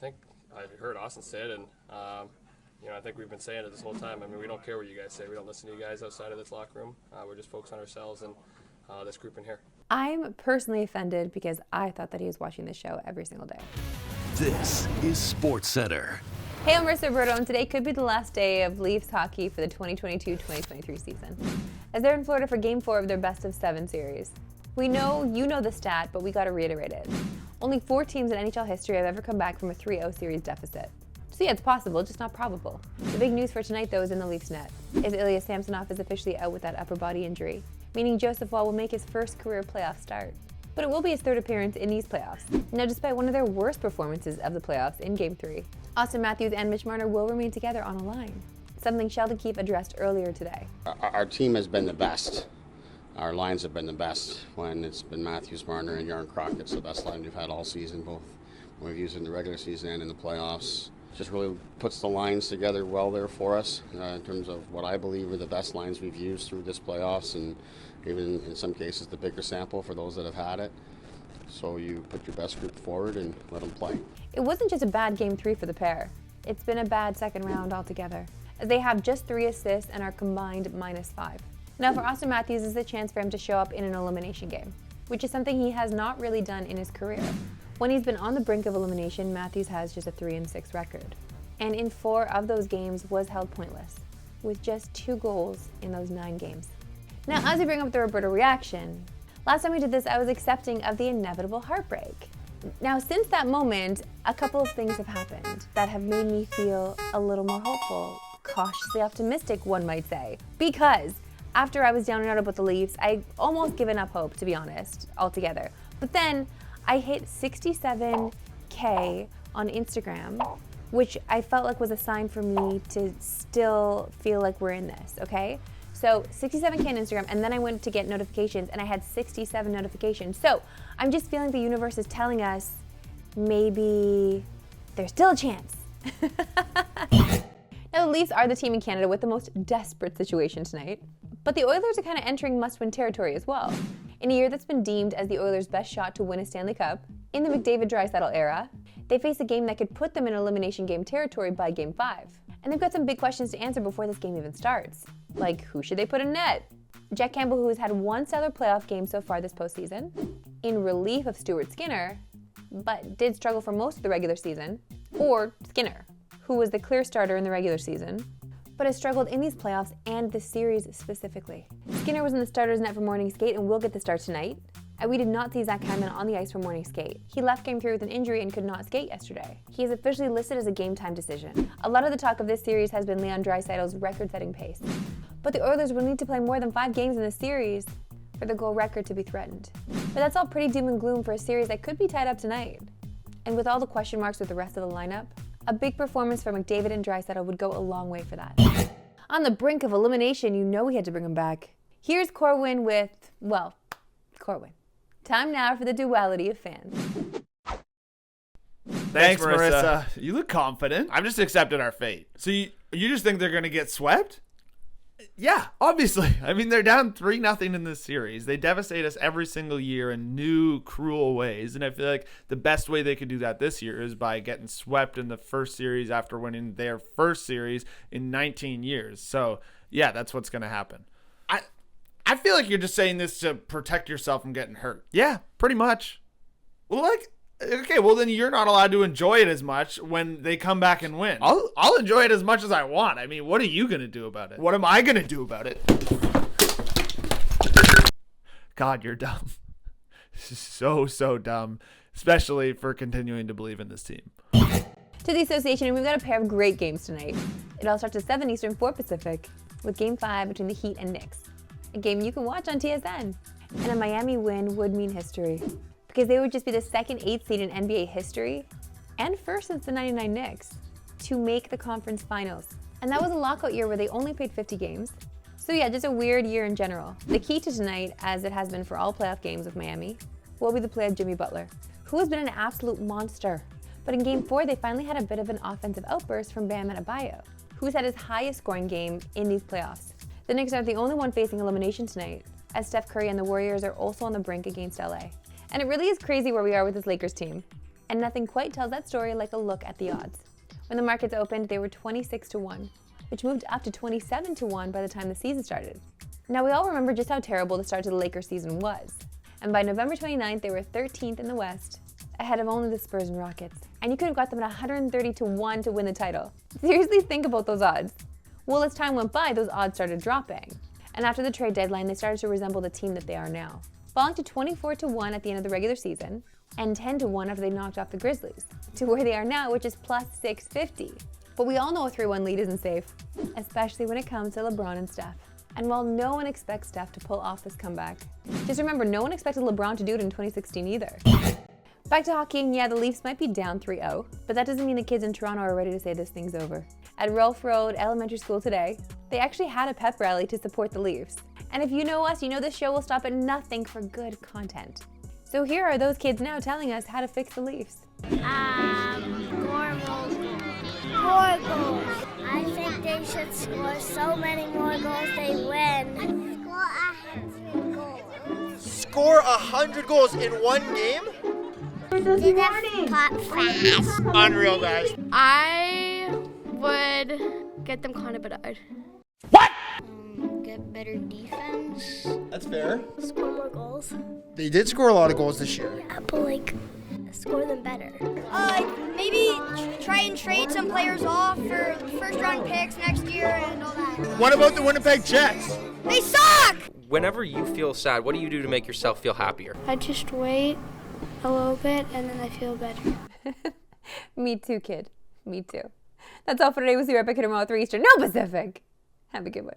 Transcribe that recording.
I think I heard Austin say it, and I think we've been saying it this whole time. I mean, we don't care what you guys say. We don't listen to you guys outside of this locker room. We're just focused on ourselves and this group in here. I'm personally offended because I thought that he was watching this show every single day. This is Sportscentre. Hey, I'm Marissa Roberto, and today could be the last day of Leafs hockey for the 2022-2023 season, as they're in Florida for Game 4 of their best-of-7 series. We know you know the stat, but we got to reiterate it. Only 4 teams in NHL history have ever come back from a 3-0 series deficit. So yeah, it's possible, just not probable. The big news for tonight, though, is in the Leafs net. Ilya Samsonov is officially out with that upper body injury, meaning Joseph Woll will make his first career playoff start. But it will be his third appearance in these playoffs. Now, despite one of their worst performances of the playoffs in Game 3, Austin Matthews and Mitch Marner will remain together on a line, something Sheldon Keefe addressed earlier today. Our team has been the best. Our lines have been the best when it's been Matthews, Marner, and Yarn Crockett. It's the best line we've had all season, both when we've used it in the regular season and in the playoffs. Just really puts the lines together well there for us in terms of what I believe are the best lines we've used through this playoffs, and even in some cases the bigger sample for those that have had it. So you put your best group forward and let them play. It wasn't just a bad Game 3 for the pair. It's been a bad second round altogether, as they have just 3 assists and are combined -5. Now for Austin Matthews, is a chance for him to show up in an elimination game, which is something he has not really done in his career. When he's been on the brink of elimination, Matthews has just a 3-6 record, and in 4 of those games was held pointless, with just 2 goals in those 9 games. Now, as we bring up the Roberto reaction, last time we did this, I was accepting of the inevitable heartbreak. Now, since that moment, a couple of things have happened that have made me feel a little more hopeful, cautiously optimistic, one might say, because after I was down and out about the Leafs, I almost given up hope, to be honest, altogether. But then I hit 67K on Instagram, which I felt like was a sign for me to still feel like we're in this, okay? So 67K on Instagram, and then I went to get notifications, and I had 67 notifications. So I'm just feeling the universe is telling us maybe there's still a chance. Now, the Leafs are the team in Canada with the most desperate situation tonight, but the Oilers are kind of entering must-win territory as well. In a year that's been deemed as the Oilers' best shot to win a Stanley Cup, in the McDavid-Draisaitl era, they face a game that could put them in elimination game territory by Game 5. And they've got some big questions to answer before this game even starts. Like, who should they put in net? Jack Campbell, who has had 1 stellar playoff game so far this postseason, in relief of Stuart Skinner, but did struggle for most of the regular season, or Skinner, who was the clear starter in the regular season, but has struggled in these playoffs and the series specifically. Skinner was in the starter's net for morning skate and will get the start tonight. And we did not see Zach Hyman on the ice for morning skate. He left Game 3 with an injury and could not skate yesterday. He is officially listed as a game time decision. A lot of the talk of this series has been Leon Draisaitl's record-setting pace. But the Oilers will need to play more than 5 games in this series for the goal record to be threatened. But that's all pretty doom and gloom for a series that could be tied up tonight. And with all the question marks with the rest of the lineup, a big performance from McDavid and Draisaitl would go a long way for that. On the brink of elimination, you know we had to bring him back. Here's Corwin with, well, Corwin. Time now for the duality of fans. Thanks, Marissa. You look confident. I'm just accepting our fate. So you just think they're going to get swept? Yeah, obviously. I mean, they're down 3-0 in this series. They devastate us every single year in new, cruel ways. And I feel like the best way they could do that this year is by getting swept in the first series after winning their first series in 19 years. So, yeah, that's what's going to happen. I feel like you're just saying this to protect yourself from getting hurt. Yeah, pretty much. Well, okay, well then you're not allowed to enjoy it as much when they come back and win. I'll enjoy it as much as I want. I mean, what are you going to do about it? What am I going to do about it? God, you're dumb. So dumb, especially for continuing to believe in this team. To the association, and we've got a pair of great games tonight. It all starts at 7 Eastern, 4 Pacific, with Game 5 between the Heat and Knicks. A game you can watch on TSN. And a Miami win would mean history, because they would just be the second 8th seed in NBA history, and first since the 99 Knicks, to make the conference finals. And that was a lockout year where they only played 50 games. So yeah, just a weird year in general. The key to tonight, as it has been for all playoff games with Miami, will be the play of Jimmy Butler, who has been an absolute monster. But in Game 4, they finally had a bit of an offensive outburst from Bam Adebayo, who's had his highest scoring game in these playoffs. The Knicks are the only one facing elimination tonight, as Steph Curry and the Warriors are also on the brink against LA. And it really is crazy where we are with this Lakers team. And nothing quite tells that story like a look at the odds. When the markets opened, they were 26-1, which moved up to 27-1 by the time the season started. Now, we all remember just how terrible the start to the Lakers season was. And by November 29th, they were 13th in the West, ahead of only the Spurs and Rockets. And you could have got them at 130-1 to win the title. Seriously, think about those odds. Well, as time went by, those odds started dropping. And after the trade deadline, they started to resemble the team that they are now, falling to 24-1 at the end of the regular season, and 10-1 after they knocked off the Grizzlies, to where they are now, which is plus 650. But we all know a 3-1 lead isn't safe, especially when it comes to LeBron and Steph. And while no one expects Steph to pull off this comeback, just remember, no one expected LeBron to do it in 2016 either. Back to hockey, and yeah, the Leafs might be down 3-0, but that doesn't mean the kids in Toronto are ready to say this thing's over. At Rolfe Road Elementary School today, they actually had a pep rally to support the Leafs. And if you know us, you know this show will stop at nothing for good content. So here are those kids now telling us how to fix the Leafs. More goals. I think they should score so many more goals they win. Score 100 goals in one game? Fast. Unreal, guys. I would get them kind of bad. Get better defense. That's fair. Score more goals. They did score a lot of goals this year. Yeah, but score them better. Maybe try and trade some players off for first-round picks next year and all that. What about the Winnipeg Jets? They suck! Whenever you feel sad, what do you do to make yourself feel happier? I just wait a little bit and then I feel better. Me too, kid. Me too. That's all for today. We'll see you right back here tomorrow at 3 Eastern. No Pacific. Have a good one.